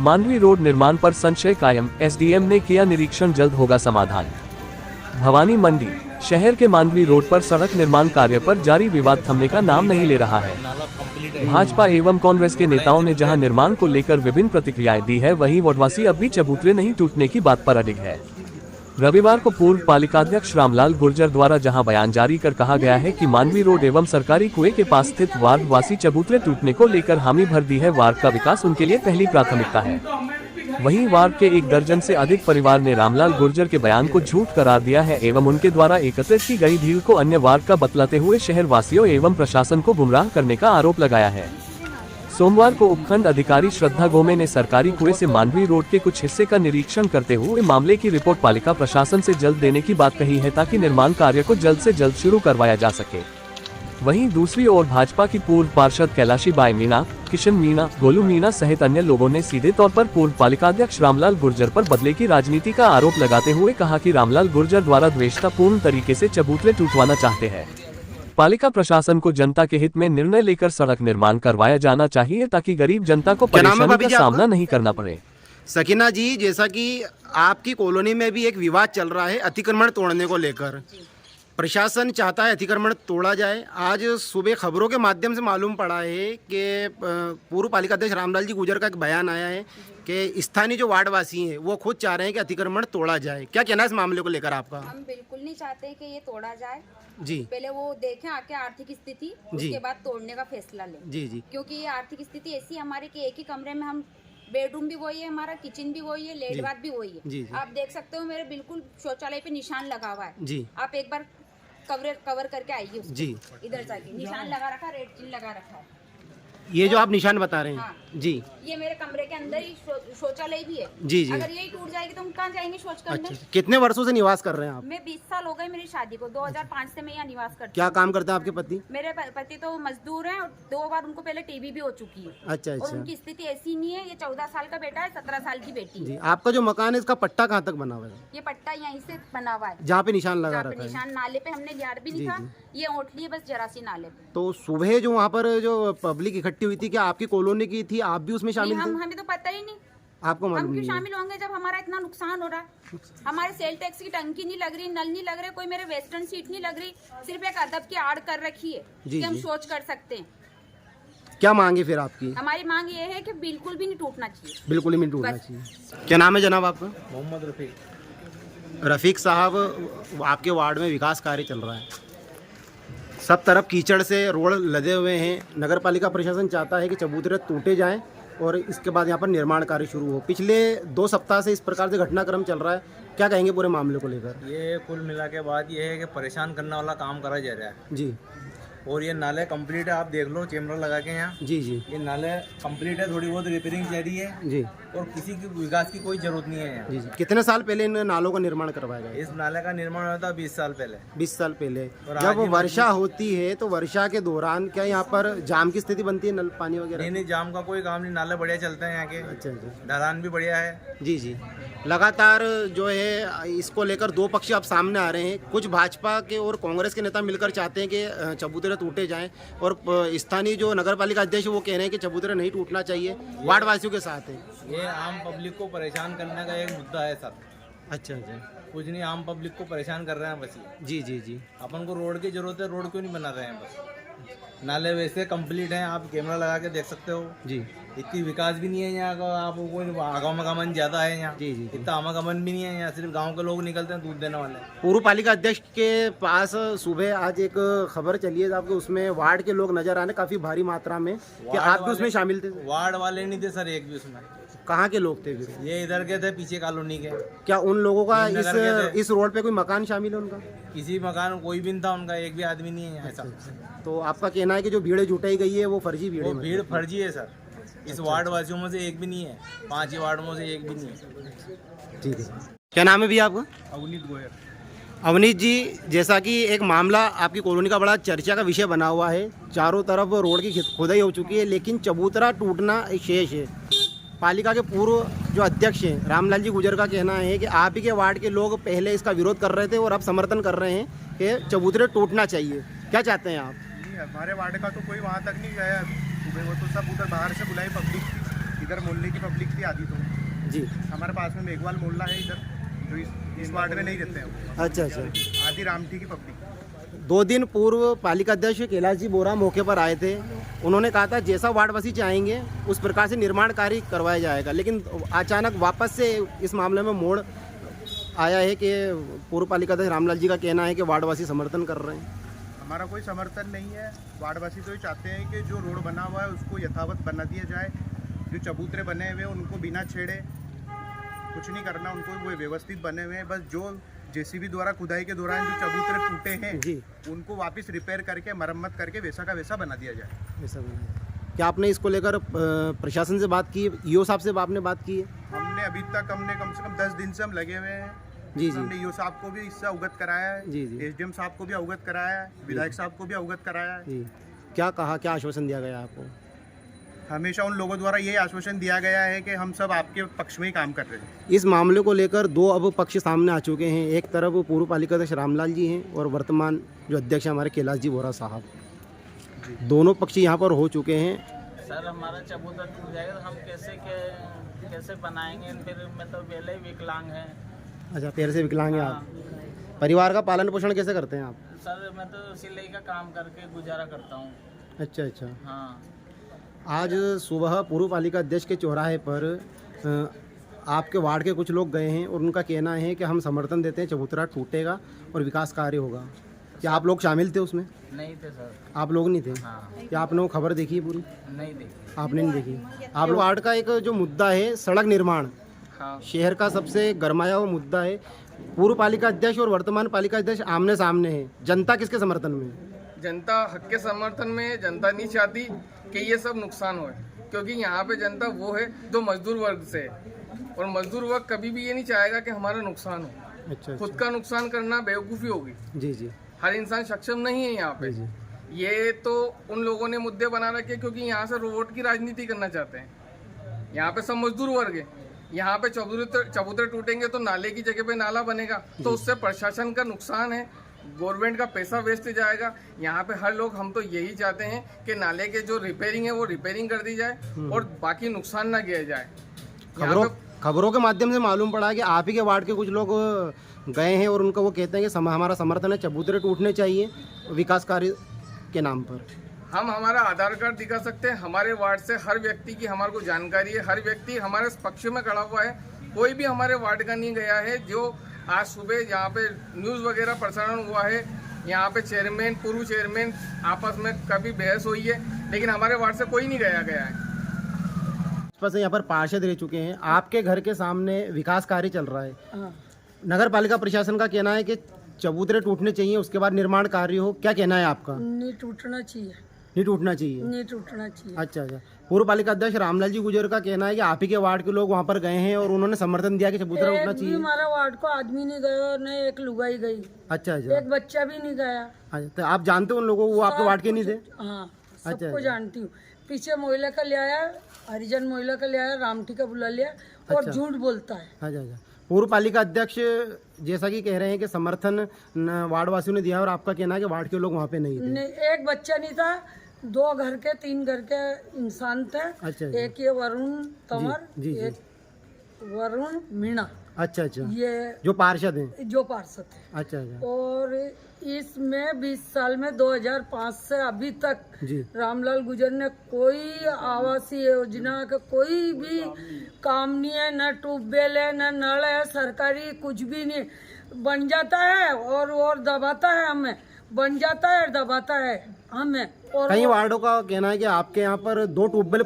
Mandvi road निर्माण पर संशय कायम, एसडीएम ने किया निरीक्षण, जल्द होगा समाधान। भवानी मंडी शहर के मांडवी रोड पर सड़क निर्माण कार्य पर जारी विवाद थमने का नाम नहीं ले रहा है। भाजपा एवं कांग्रेस के नेताओं ने जहां निर्माण को लेकर विभिन्न प्रतिक्रियाएं दी है, वहीं वार्डवासी अब भी चबूतरे नहीं टूटने की बात पर अडिग है। रविवार को पूर्व पालिकाध्यक्ष रामलाल गुर्जर द्वारा जहां बयान जारी कर कहा गया है कि मांडवी रोड एवं सरकारी कुएं के पास स्थित वार्ड वासी चबूतरे टूटने को लेकर हामी भर दी है। वार्ड का विकास उनके लिए पहली प्राथमिकता है। वहीं वार्ड के 1 दर्जन से अधिक परिवार ने रामलाल गुर्जर के बयान को झूठ करार दिया है एवं उनके द्वारा एकत्रित की गई भीड़ को अन्य वार्ड का बतलाते हुए शहर वासियों एवं प्रशासन को गुमराह करने का आरोप लगाया है। सोमवार को उपखंड अधिकारी श्रद्धा गोमे ने सरकारी कुएं से मांडवी रोड के कुछ हिस्से का निरीक्षण करते हुए मामले की रिपोर्ट पालिका प्रशासन से जल्द देने की बात कही है, ताकि निर्माण कार्य को जल्द से जल्द शुरू करवाया जा सके। वहीं दूसरी ओर भाजपा की पूर्व पार्षद कैलाशी बाई मीणा, किशन मीणा, गोलू मीणा सहित अन्य लोगों ने सीधे तौर पर पूर्व पालिकाध्यक्ष रामलाल गुर्जर पर बदले की राजनीति का आरोप लगाते हुए कहा कि रामलाल गुर्जर द्वारा द्वेषतापूर्ण तरीके से चबूतरे टूटवाना चाहते हैं। पालिका प्रशासन को जनता के हित में निर्णय लेकर सड़क निर्माण करवाया जाना चाहिए, ताकि गरीब जनता को परेशानी का सामना नहीं करना पड़े। सकीना जी, जैसा कि आपकी कॉलोनी में भी एक विवाद चल रहा है अतिक्रमण तोड़ने को लेकर, प्रशासन चाहता है अतिक्रमण तोड़ा जाए। आज सुबह खबरों के माध्यम से मालूम पड़ा है कि पूर्व पालिकाध्यक्ष रामलाल जी गुर्जर का एक बयान आया है कि स्थानीय जो वार्डवासी हैं वो खुद चाह रहे हैं कि अतिक्रमण तोड़ा जाए। क्या कहना है इस मामले को लेकर आपका? हम बिल्कुल नहीं चाहते कि ये तोड़ा जाए जी। पहले वो देखें आके आर्थिक स्थिति, उसके बाद तोड़ने का फैसला लें। जी जी। क्योंकि ये आर्थिक स्थिति ऐसी है हमारे कि एक ही कमरे में हम, बेडरूम भी वही है हमारा, किचन भी वही है, लेट बाथ भी वही है। आप देख सकते हो मेरे बिल्कुल शौचालय पे निशान लगा हुआ है जी। आप एक बार कवर करके आइए जी। इधर जाके निशान लगा रखा, रेड चिन्ह लगा रखा है। ये जो आप निशान बता रहे हैं हाँ। जी, ये मेरे कमरे के अंदर ही शौचालय भी है जी जी। अगर यही टूट जाएगी तो हम कहाँ जाएंगे शौच करने? अच्छा, कितने वर्षों से निवास कर रहे हैं आप? मैं 20 साल हो गए मेरी शादी को, 2005 से मैं यहाँ निवास करती हूँ। क्या काम करते हैं आपके पति? मेरे पति तो मजदूर हैं और 2 बार उनको पहले टीबी भी हो चुकी है। अच्छा और अच्छा उनकी स्थिति ऐसी नहीं है। ये 14 साल का बेटा है, 17 साल की बेटी जी। है। आपका जो मकान है इसका पट्टा कहाँ तक बना हुआ है? ये पट्टा यहीं से बना हुआ है जहाँ पे निशान लगा रखा है। निशान नाले पे हमने लिया भी नहीं था, ये ओटली है बस जरा सी नाले पे। तो सुबह जो वहाँ पर जो पब्लिक इकट्ठी हुई थी, क्या आपकी कॉलोनी की थी? आप भी उसमें शामिल थे? हमें तो पता ही नहीं। आपको मालूम हम क्यों नहीं? शामिल होंगे जब हमारा इतना नुकसान हो रहा है? हमारे सेल टैक्स की टंकी नहीं लग रही, नल नहीं लग रहे, कोई मेरे वेस्टर्न सीट नहीं लग रही, सिर्फ एक अदब की आड़ कर रखी है कि हम सोच कर सकते हैं। क्या मांगे फिर आपकी? हमारी मांग ये है कि बिल्कुल भी नहीं टूटना चाहिए, बिल्कुल ही नहीं टूटना चाहिए। क्या नाम है जनाब आपका? मोहम्मद रफीक। रफीक साहब, आपके वार्ड में विकास कार्य चल रहा है, सब तरफ कीचड़ से रोड लदे हुए हैं। नगर पालिका प्रशासन चाहता है कि चबूतरे टूटे जाएं और इसके बाद यहाँ पर निर्माण कार्य शुरू हो। पिछले 2 सप्ताह से इस प्रकार से घटनाक्रम चल रहा है, क्या कहेंगे पूरे मामले को लेकर? ये कुल मिला के बात ये है कि परेशान करने वाला काम करा जा रहा है जी। और ये नाले कंप्लीट है, आप देख लो कैमरा लगा के यहाँ। जी जी। ये नाले कंप्लीट है, थोड़ी बहुत रिपेयरिंग जारी है जी। और किसी की विकास की कोई जरूरत नहीं है यहाँ। जी जी। कितने साल पहले इन नालों का निर्माण करवाया गया? इस नाले का निर्माण हुआ था 20 साल पहले। 20 साल पहले। और जब वर्षा होती है तो वर्षा के दौरान क्या यहाँ पर जाम की स्थिति बनती है, नल पानी वगैरह? नहीं, जाम का कोई काम नहीं, नाले बढ़िया चलते हैं यहाँ के। अच्छा अच्छा। ढलान भी बढ़िया है। जी जी। लगातार जो है इसको लेकर 2 पक्ष अब सामने आ रहे हैं। कुछ भाजपा के और कांग्रेस के नेता मिलकर चाहते हैं कि चबूतरे टूटे जाएं और स्थानीय जो नगर पालिका अध्यक्ष वो कह रहे हैं कि चबूतरे नहीं टूटना चाहिए, वार्ड वासियों के साथ है। ये आम पब्लिक को परेशान करने का एक मुद्दा है सर। अच्छा अच्छा। कुछ नहीं, आम पब्लिक को परेशान कर रहे हैं बस ये। जी जी जी। अपन को रोड की जरूरत है, रोड क्यों नहीं बना रहे हैं? बस नाले वैसे कंप्लीट हैं, आप कैमरा लगा के देख सकते हो जी। इतनी विकास भी नहीं है यहाँ का, आपको कोई आवागमन ज्यादा है यहाँ। जी जी। इतना आवागमन भी नहीं है यहाँ, सिर्फ गांव के लोग निकलते हैं दूध देने वाले। पूर्व पालिका अध्यक्ष के पास सुबह आज एक खबर चली है आपको, उसमें वार्ड के लोग नजर आने काफी भारी मात्रा में, कि आप भी उसमें शामिल थे? वार्ड वाले नहीं थे सर, एक भी उसमें। कहाँ के लोग थे फिर? ये इधर के थे, पीछे कॉलोनी के। क्या उन लोगों का नगर के थे। इस रोड पे कोई मकान शामिल है उनका? किसी मकान कोई भी नहीं था उनका, एक भी आदमी नहीं है यहाँ ऐसा। तो आपका कहना है कि जो भीड़ जुटाई गई है वो फर्जी भीड़ वो है? भीड़ फर्जी है सर, इस वार्ड वासियों में से एक भी नहीं है, 5 ही वार्ड में से एक भी नहीं है। ठीक है। क्या नाम है भैया आपका? अवनीत गोयल। अवनीत जी, जैसा कि एक मामला आपकी कॉलोनी का बड़ा चर्चा का विषय बना हुआ है, चारों तरफ रोड की खुदाई हो चुकी है लेकिन चबूतरा टूटना शेष है। पालिका के पूर्व जो अध्यक्ष हैं रामलाल जी गुर्जर का कहना है कि आप ही के वार्ड के लोग पहले इसका विरोध कर रहे थे और अब समर्थन कर रहे हैं कि चबूतरे टूटना चाहिए। क्या चाहते हैं आप? नहीं, हमारे वार्ड का तो कोई वहाँ तक नहीं गया। सुबह वो तो सब उधर बाहर से बुलाई पब्लिक इधर मोहल्ले की पब्लिक थी आधी, तो जी हमारे पास में मेघवाल मोहल्ला है इधर, जो इस वार्ड में नहीं रहते हैं, अच्छा अच्छा। आधी रामठी की पब्लिक। 2 दिन पूर्व पालिका अध्यक्ष कैलाश जी बोरा मौके पर आए थे। उन्होंने कहा था जैसा वार्डवासी चाहेंगे उस प्रकार से निर्माण कार्य करवाया जाएगा, लेकिन अचानक वापस से इस मामले में मोड़ आया है कि पूर्व पालिका अध्यक्ष रामलाल जी का कहना है कि वार्डवासी समर्थन कर रहे हैं। हमारा कोई समर्थन नहीं है, वार्डवासी तो ये चाहते हैं कि जो रोड बना हुआ है उसको यथावत बना दिया जाए, जो चबूतरे बने हुए हैं उनको बिना छेड़े कुछ नहीं करना, उनको वो व्यवस्थित बने हुए हैं, बस जो जेसीबी द्वारा खुदाई के दौरान जो चबूतरे टूटे हैं जी उनको वापस रिपेयर करके मरम्मत करके वैसा का वैसा बना दिया जाए। ऐसा भी है। क्या आपने इसको लेकर प्रशासन से बात की, ईओ साहब से आपने बात की है? हमने अभी तक कम से कम 10 दिन से हम लगे हुए हैं। जी जी हमने ईओ साहब को भी इससे अवगत कराया है, जी जी एसडीएम साहब को भी अवगत कराया है, विधायक साहब को भी अवगत कराया है। जी। क्या कहा, क्या आश्वासन दिया गया आपको? हमेशा उन लोगों द्वारा यही आश्वासन दिया गया है कि हम सब आपके पक्ष में ही काम कर रहे हैं। इस मामले को लेकर 2 अब पक्ष सामने आ चुके हैं। एक तरफ पूर्व पालिका अध्यक्ष रामलाल जी हैं और वर्तमान जो अध्यक्ष हैं हमारे कैलाश जी बोरा साहब, दोनों पक्ष यहाँ पर हो चुके हैं। सर हमारा चबूतरा टूट जाएगा तो हम कैसे बनाएंगे, फिर मैं तो पहले ही विकलांग है। अच्छा, पैर से विकलांग हैं आप। परिवार का पालन पोषण कैसे करते हैं आप? सर मैं तो सिलाई का काम करके गुजारा करता हूँ। अच्छा अच्छा। हाँ। आज सुबह पूर्व पालिका अध्यक्ष के चौराहे पर आपके वार्ड के कुछ लोग गए हैं और उनका कहना है कि हम समर्थन देते हैं, चबूतरा टूटेगा और विकास कार्य होगा। क्या आप लोग शामिल थे उसमें? नहीं थे सर। आप लोग नहीं थे? हाँ। क्या आपने वो खबर देखी है पूरी? नहीं देखी। आपने नहीं देखी? आप लोग वार्ड का एक जो मुद्दा है सड़क निर्माण, हाँ। शहर का सबसे गरमाया हुआ मुद्दा है। पूर्व पालिका अध्यक्ष और वर्तमान पालिका अध्यक्ष आमने सामने है। जनता किसके समर्थन में है? जनता हक के समर्थन में। जनता नहीं चाहती कि ये सब नुकसान होए, क्योंकि यहाँ पे जनता वो है जो मजदूर वर्ग से है, और मजदूर वर्ग कभी भी ये नहीं चाहेगा कि हमारा नुकसान हो। अच्छा, खुद का नुकसान करना बेवकूफ़ी होगी। जी जी। हर इंसान सक्षम नहीं है यहाँ पे। ये तो उन लोगों ने मुद्दे बना रखे क्योंकि यहाँ से वोट की राजनीति करना चाहते हैं। यहाँ पे सब मजदूर वर्ग है। यहाँ पे चबूतरे टूटेंगे तो नाले की जगह पे नाला बनेगा, तो उससे प्रशासन का नुकसान है, गवर्नमेंट का पैसा वेस्ट जाएगा। यहाँ पे हर लोग हम तो यही चाहते हैं कि नाले के जो रिपेयरिंग है वो रिपेयरिंग कर दी जाए और बाकी नुकसान ना किया जाए। खबरों के माध्यम से मालूम पड़ा कि आप ही के वार्ड के कुछ लोग गए हैं और उनको वो कहते हैं कि हमारा समर्थन है, चबूतरे टूटने चाहिए विकास कार्य के नाम पर। हम हमारा आधार कार्ड दिखा सकते हैं। हमारे वार्ड से हर व्यक्ति की हमारे को जानकारी है। हर व्यक्ति हमारे पक्ष में खड़ा हुआ है। कोई भी हमारे वार्ड का नहीं गया है। जो आज सुबह यहाँ पे न्यूज़ वगैरह प्रसारण हुआ है, यहाँ पे चेयरमैन, पूर्व चेयरमैन आपस में कभी बहस हुई है, लेकिन हमारे वार्ड से कोई नहीं गया है। बस यहाँ पर पार्षद रह चुके हैं। आपके घर के सामने विकास कार्य चल रहा है। नगर पालिका प्रशासन का कहना है कि चबूतरे टूटने चाहिए, उसके बाद निर्माण कार्य हो। क्या कहना है आपका? नहीं टूटना चाहिए। नहीं टूटना चाहिए? नहीं टूटना चाहिए। अच्छा अच्छा। पूर्व पालिका अध्यक्ष रामलाल जी गुजर का कहना है कि आप ही के वार्ड के लोग वहाँ पर गए हैं और उन्होंने समर्थन दिया कि चबूतरा उठना चाहिए। हमारा वार्ड को आदमी नहीं गया, न एक लुगाई गई। अच्छा अच्छा। एक बच्चा भी नहीं गया। अच्छा, तो आप जानते हो उन लोगों को, वो आपके वार्ड के नहीं थे? हाँ, अच्छा, सबको जानती हूँ। पीछे महिला का ले आया, हरिजन महिला का ले आया, रामठी का बुला लिया और झूठ बोलता है। अच्छा अच्छा। पूर्व पालिका अध्यक्ष जैसा कि कह रहे हैं कि समर्थन वार्ड वासियों ने दिया और आपका कहना है कि वार्ड के लोग वहाँ पे नहीं थे। एक बच्चा नहीं था, 2 घर के 3 घर के इंसान थे। अच्छा। एक ये वरुण तंवर, जी, जी। एक वरुण मीणा। अच्छा अच्छा। ये जो पार्षद हैं? जो पार्षद है। अच्छा अच्छा। और इसमें 20 साल में 2005 से अभी तक जी। रामलाल गुजर ने कोई आवासीय योजना का कोई भी काम नहीं है, न ट्यूबवेल है, न नल है, सरकारी कुछ भी नहीं। बन जाता है और दबाता है हमें, बन जाता है और दबाता है हमें। और कई वार्डों का कहना है कि आपके यहाँ पर 2 ट्यूबवेल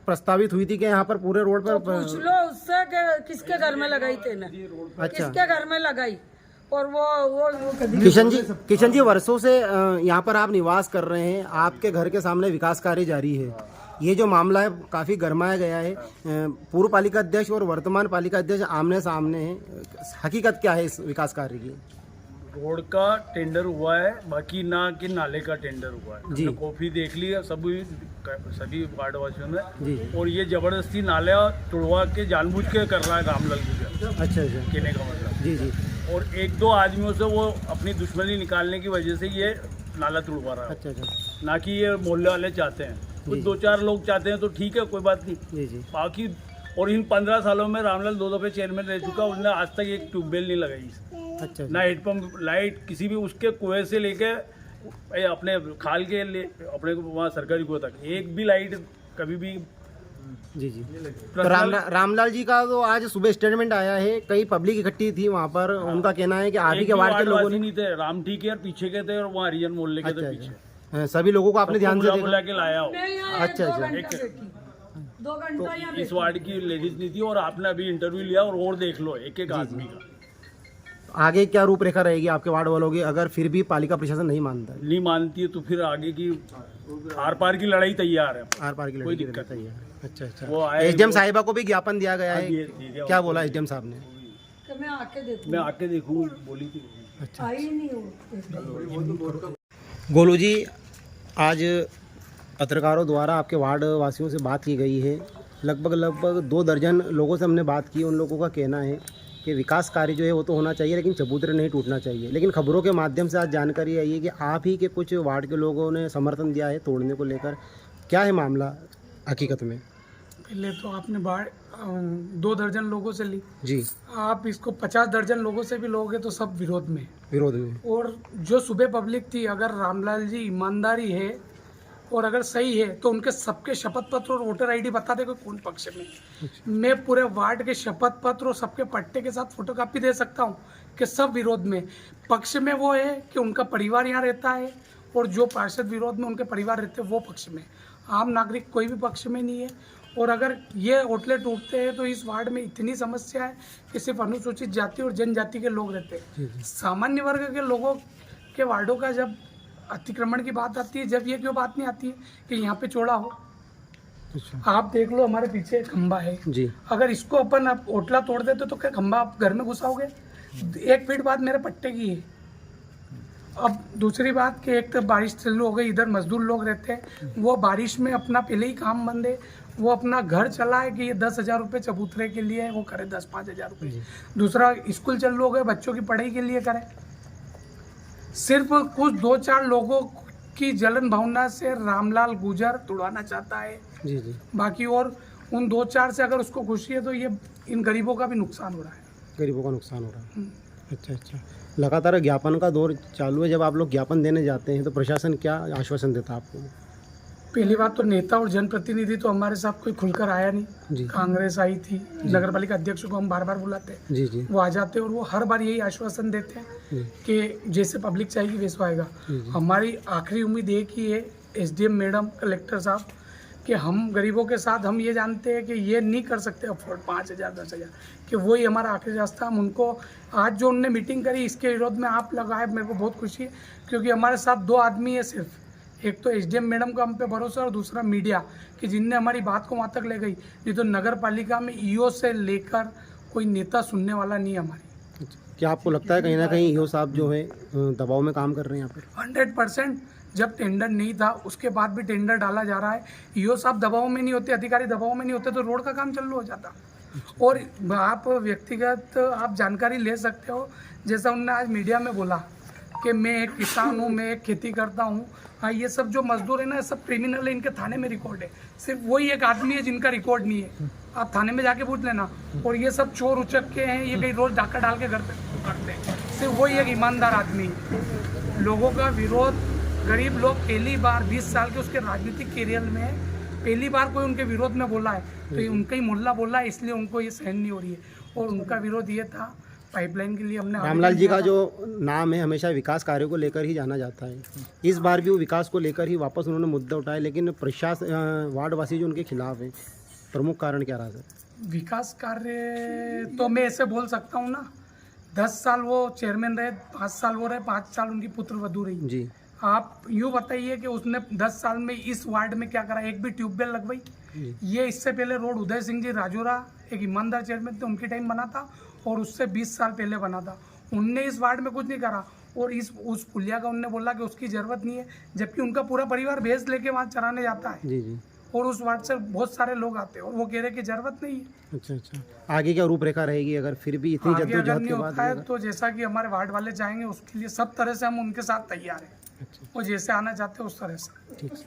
प्रस्तावित हुई थी कि यहाँ पर पूरे रोड पर पूछ लो उससे कि किसके घर में लगाई थे ना। अच्छा। किसके घर में लगाई? और वो किशन जी वर्षों से यहाँ पर आप निवास कर रहे हैं, आपके घर के सामने विकास कार्य जारी है। ये जो मामला है काफ़ी गरमाया गया है। पूर्व पालिका अध्यक्ष और वर्तमान पालिका अध्यक्ष आमने सामने हैं। हकीकत क्या है इस विकास कार्य की? रोड का टेंडर हुआ है, बाकी ना कि नाले का टेंडर हुआ है। जी। कॉपी देख ली है सभी वार्डवासियों ने। जी। और ये जबरदस्ती नाला तोड़वा के जानबूझ के कर रहा है रामलाल गुजर। अच्छा अच्छा। कहने का मतलब। जी जी। और 1-2 आदमियों से वो अपनी दुश्मनी निकालने की वजह से ये नाला तोड़वा रहा है। अच्छा अच्छा। ना कि ये मोहल्ले वाले चाहते हैं। कुछ 2-4 लोग चाहते हैं तो ठीक है, कोई बात नहीं। जी जी। बाकी और इन 15 सालों में रामलाल 2 दफे चेयरमैन रह चुका, उसने आज तक एक ट्यूबवेल नहीं लगाई, अच्छा ना हेडपम्प, लाइट किसी भी उसके कुएं से लेके अपने खाल के अपने वहाँ सरकारी कुएं तक एक भी लाइट कभी भी। जी जी। तो रामलाल जी का तो आज सुबह स्टेटमेंट आया है, कई पब्लिक इकट्ठी थी वहाँ पर, उनका कहना है कि आप ही के वार्ड के लोगों ने नहीं थे, रामठी के और पीछे के थे और वहाँ हरिजन मोहल्ले के थे पीछे। सभी लोगों को आपने ध्यान से बुला के लाया हो। अच्छा अच्छा। 2 घंटा यहाँ इस वार्ड की लेडीज नहीं थी और आपने अभी इंटरव्यू लिया और देख लो एक एक आदमी का। आगे क्या रूपरेखा रहेगी आपके वार्ड वालों की अगर फिर भी पालिका प्रशासन नहीं मानता है? नहीं मानती है तो फिर आगे की आर पार की लड़ाई तैयार है। आर पार की कोई लड़ाई दिक्कत तैयार है। अच्छा अच्छा। वो आए एसडीएम साहिबा को भी ज्ञापन दिया गया है, दिया। क्या बोला एसडीएम साहब ने? मैं आके देखूँ बोली थी। अच्छा। आई नहीं हूँ। गोलू जी, आज पत्रकारों द्वारा आपके वार्ड वासियों से बात की गई है, लगभग 2 दर्जन लोगों से हमने बात की। उन लोगों का कहना है कि विकास कार्य जो है वो तो होना चाहिए लेकिन चबूतरे नहीं टूटना चाहिए। लेकिन खबरों के माध्यम से आज जानकारी आई है कि आप ही के कुछ वार्ड के लोगों ने समर्थन दिया है तोड़ने को लेकर, क्या है मामला हकीकत में? पहले तो आपने 2 दर्जन लोगों से ली जी, आप इसको 50 दर्जन लोगों से भी लोगे तो सब विरोध में। और जो सुबह पब्लिक थी, अगर रामलाल जी ईमानदारी है और अगर सही है तो उनके सबके शपथ पत्र और वोटर आईडी बता दे कौन पक्ष में। मैं पूरे वार्ड के शपथ पत्र और सबके पट्टे के साथ फोटोकॉपी दे सकता हूँ कि सब विरोध में। पक्ष में वो है कि उनका परिवार यहाँ रहता है और जो पार्षद विरोध में उनके परिवार रहते हैं वो पक्ष में। आम नागरिक कोई भी पक्ष में नहीं है। और अगर ये होटलें टूटते हैं तो इस वार्ड में इतनी समस्या है कि सिर्फ अनुसूचित जाति और जनजाति के लोग रहते हैं। सामान्य वर्ग के लोगों के वार्डों का जब अतिक्रमण की बात आती है, जब ये क्यों बात नहीं आती है कि यहाँ पे चौड़ा हो। आप देख लो, हमारे पीछे खंबा है जी। अगर इसको अपन आप होटला तोड़ देते तो क्या खंबा आप घर में घुसाओगे? 1 फीट बाद मेरे पट्टे की है। अब दूसरी बात कि एक तो बारिश चालू हो गई, इधर मजदूर लोग रहते हैं, वो बारिश में अपना पहले ही काम बंद है, वो अपना घर चलाए कि ये 10,000 रुपये चबूतरे के लिए वो करे, 10-5 हज़ार रुपये। दूसरा स्कूल चालू हो गए, बच्चों की पढ़ाई के लिए करें। सिर्फ कुछ 2-4 लोगों की जलन भावना से रामलाल गुजर तुड़वाना चाहता है। जी जी। बाकी और उन 2-4 से अगर उसको खुशी है तो ये इन गरीबों का भी नुकसान हो रहा है। गरीबों का नुकसान हो रहा है। अच्छा अच्छा। लगातार ज्ञापन का दौर चालू है, जब आप लोग ज्ञापन देने जाते हैं तो प्रशासन क्या आश्वासन देता है आपको? पहली बात तो नेता और जनप्रतिनिधि तो हमारे साथ कोई खुलकर आया नहीं जी। कांग्रेस आई थी, नगर पालिका अध्यक्ष को हम बार बार बुलाते हैं जी जी। वो आ जाते हैं और वो हर बार यही आश्वासन देते हैं कि जैसे पब्लिक चाहेगी वैसा आएगा। हमारी आखिरी उम्मीद एक ही है, एसडीएम मैडम, कलेक्टर साहब, कि हम गरीबों के साथ हम ये जानते हैं कि ये नहीं कर सकते अफोर्ड 5,000 10,000, कि वही हमारा आखिरी रास्ता। हम उनको आज जो उनने मीटिंग करी इसके विरोध में आप लगाए, मेरे को बहुत खुशी है क्योंकि हमारे साथ 2 आदमी है सिर्फ, एक तो एसडीएम मैडम का हम पे भरोसा और दूसरा मीडिया कि जिनने हमारी बात को वहाँ तक ले गई। नहीं तो नगर पालिका में ईओ से लेकर कोई नेता सुनने वाला नहीं है हमारी। क्या आपको लगता है कहीं ना कहीं ईओ साहब जो है दबाव में काम कर रहे हैं यहाँ पर? 100%। जब टेंडर नहीं था उसके बाद भी टेंडर डाला जा रहा है। ईओ साहब दबाव में नहीं होते, अधिकारी दबाव में नहीं होते तो रोड का काम चालू हो जाता। और आप व्यक्तिगत आप जानकारी ले सकते हो, जैसा उन्होंने आज मीडिया में बोला कि मैं एक किसान हूँ, मैं एक खेती करता हूँ। हाँ, ये सब जो मजदूर है ना, सब क्रिमिनल है, इनके थाने में रिकॉर्ड है। सिर्फ वही एक आदमी है जिनका रिकॉर्ड नहीं है, आप थाने में जाके पूछ लेना। और ये सब चोर उचक के हैं, ये कहीं रोज डाका डाल के घर पे करते हैं। सिर्फ वही एक ईमानदार आदमी। लोगों का विरोध, गरीब लोग पहली बार 20 साल के उसके राजनीतिक कैरियर में पहली बार कोई उनके विरोध में बोला है तो ये उनका ही मोहल्ला बोला है, इसलिए उनको ये सहन नहीं हो रही है। और उनका विरोध ये था पाइपलाइन के लिए हमने रामलाल जी का जो नाम है हमेशा विकास कार्यों को लेकर ही जाना जाता है। इस बार भी वो विकास को लेकर ही वापस उन्होंने मुद्दा उठाया, लेकिन प्रशासन वार्डवासी जो उनके खिलाफ है, प्रमुख कारण क्या रहा सर? विकास कार्य तो मैं ऐसे बोल सकता हूँ ना, 10 साल वो चेयरमैन रहे, 5 साल वो रहे, 5 साल उनकी पुत्रवधू रही जी। आप यूँ बताइए कि उसने 10 साल में इस वार्ड में क्या करा? एक भी ट्यूबवेल लगवाई? ये इससे पहले रोड उदय सिंह जी राजौरा एक ईमानदार चेयरमैन थे, उनके टाइम बना था और उससे 20 साल पहले बना था। उनने इस वार्ड में कुछ नहीं करा। और उस पुलिया का उनने बोला कि उसकी ज़रूरत नहीं है, जबकि उनका पूरा परिवार भैंस लेके वहाँ चराने जाता है जी जी। और उस वार्ड से बहुत सारे लोग आते हैं और वो कह रहे हैं कि ज़रूरत नहीं है। अच्छा अच्छा। आगे क्या रूपरेखा रहेगी अगर फिर भी इतनी जद्दोजहद के बाद? है तो जैसा कि हमारे वार्ड वाले चाहेंगे उसके लिए सब तरह से हम उनके साथ तैयार हैं। अच्छा। और जैसे आना चाहते हैं उस तरह से। ठीक है।